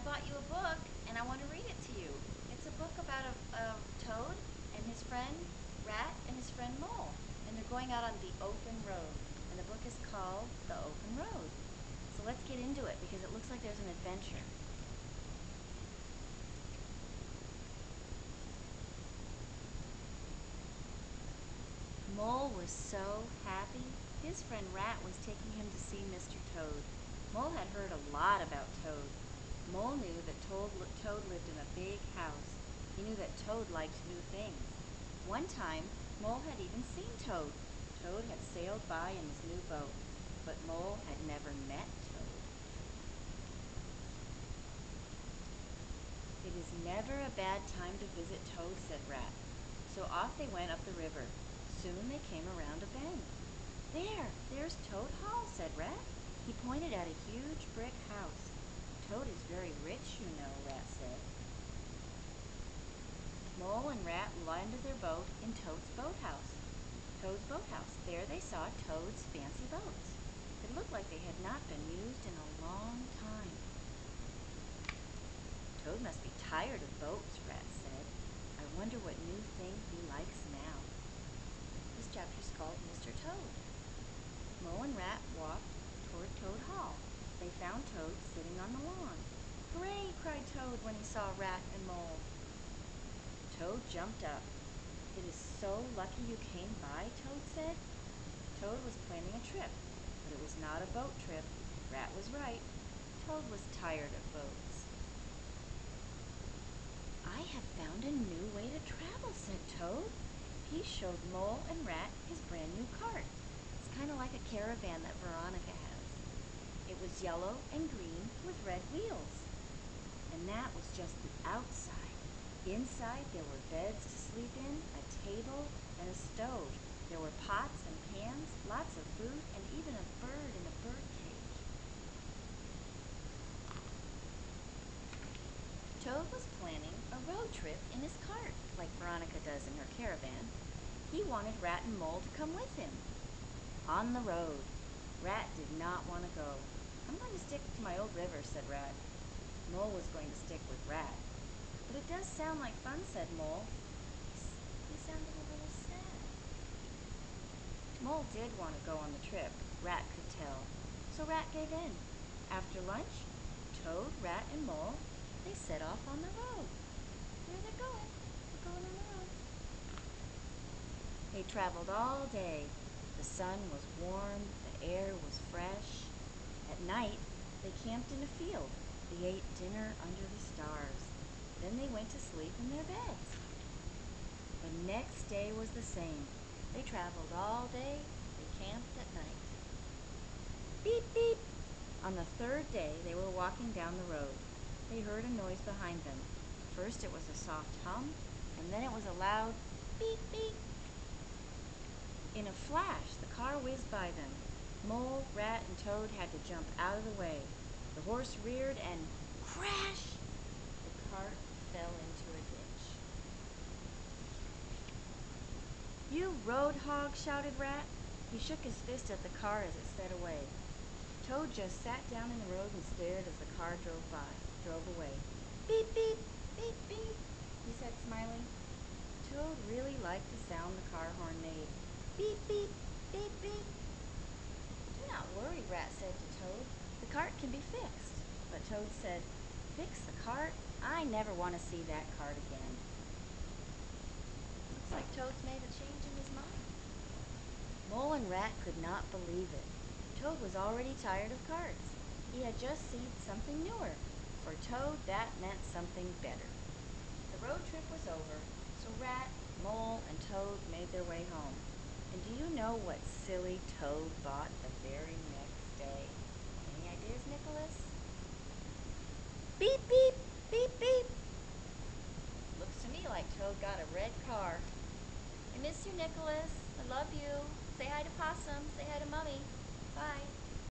I bought you a book and I want to read it to you. It's a book about a toad and his friend Rat and his friend Mole. And they're going out on the open road. And the book is called The Open Road. So let's get into it because it looks like there's an adventure. Mole was so happy. His friend Rat was taking him to see Mr. Toad. Mole had heard a lot about Toad. Mole knew that Toad lived in a big house. He knew that Toad liked new things. One time, Mole had even seen Toad. Toad had sailed by in his new boat, but Mole had never met Toad. "It is never a bad time to visit Toad," said Rat. So off they went up the river. Soon they came around a bend. There's Toad Hall," said Rat. He pointed at a huge brick house. "Toad is very rich, you know," Rat said. Mole and Rat landed their boat in Toad's boathouse. There they saw Toad's fancy boats. It looked like they had not been used in a long time. "Toad must be tired of boats," Rat said. "I wonder what new thing he likes now." This chapter is called Mr. Toad. Mole and Rat walked toward Toad Hall. They found Toad sitting on the lawn. "Hooray!" cried Toad when he saw Rat and Mole. Toad jumped up. "It is so lucky you came by," Toad said. Toad was planning a trip, but it was not a boat trip. Rat was right. Toad was tired of boats. "I have found a new way to travel," said Toad. He showed Mole and Rat his brand new cart. It's kind of like a caravan that Veronica has. It was yellow and green with red wheels. And that was just the outside. Inside there were beds to sleep in, a table, and a stove. There were pots and pans, lots of food, and even a bird in a bird cage. Toad was planning a road trip in his cart, like Veronica does in her caravan. He wanted Rat and Mole to come with him. On the road. Rat did not want to go. "I'm going to stick to my old river," said Rat. Mole was going to stick with Rat. "But it does sound like fun," said Mole. He sounded a little sad. Mole did want to go on the trip. Rat could tell. So Rat gave in. After lunch, Toad, Rat, and Mole, they set off on the road. There they're going. They're going on the road. They traveled all day. The sun was warm. The air was fresh. At night, they camped in a field. They ate dinner under the stars. Then they went to sleep in their beds. The next day was the same. They traveled all day. They camped at night. Beep, beep. On the third day, they were walking down the road. They heard a noise behind them. First it was a soft hum, and then it was a loud beep, beep. In a flash, the car whizzed by them. Mole, Rat, and Toad had to jump out of the way. The horse reared and crash! The cart fell into a ditch. "You road hog!" shouted Rat. He shook his fist at the car as it sped away. Toad just sat down in the road and stared as the car drove away. "Beep, beep, beep, beep," he said, smiling. Toad really liked the sound the car horn made. Beep, beep, beep, beep. "Do not worry," Rat said to Toad. "The cart can be fixed." But Toad said, "Fix the cart? I never want to see that cart again." Looks like Toad's made a change in his mind. Mole and Rat could not believe it. Toad was already tired of carts. He had just seen something newer. For Toad, that meant something better. The road trip was over, so Rat, Mole, and Toad made their way home. And do you know what silly Toad bought the very next day? Any ideas, Nicholas? Beep, beep, beep, beep. Looks to me like Toad got a red car. I miss you, Nicholas. I love you. Say hi to Possum. Say hi to Mummy. Bye.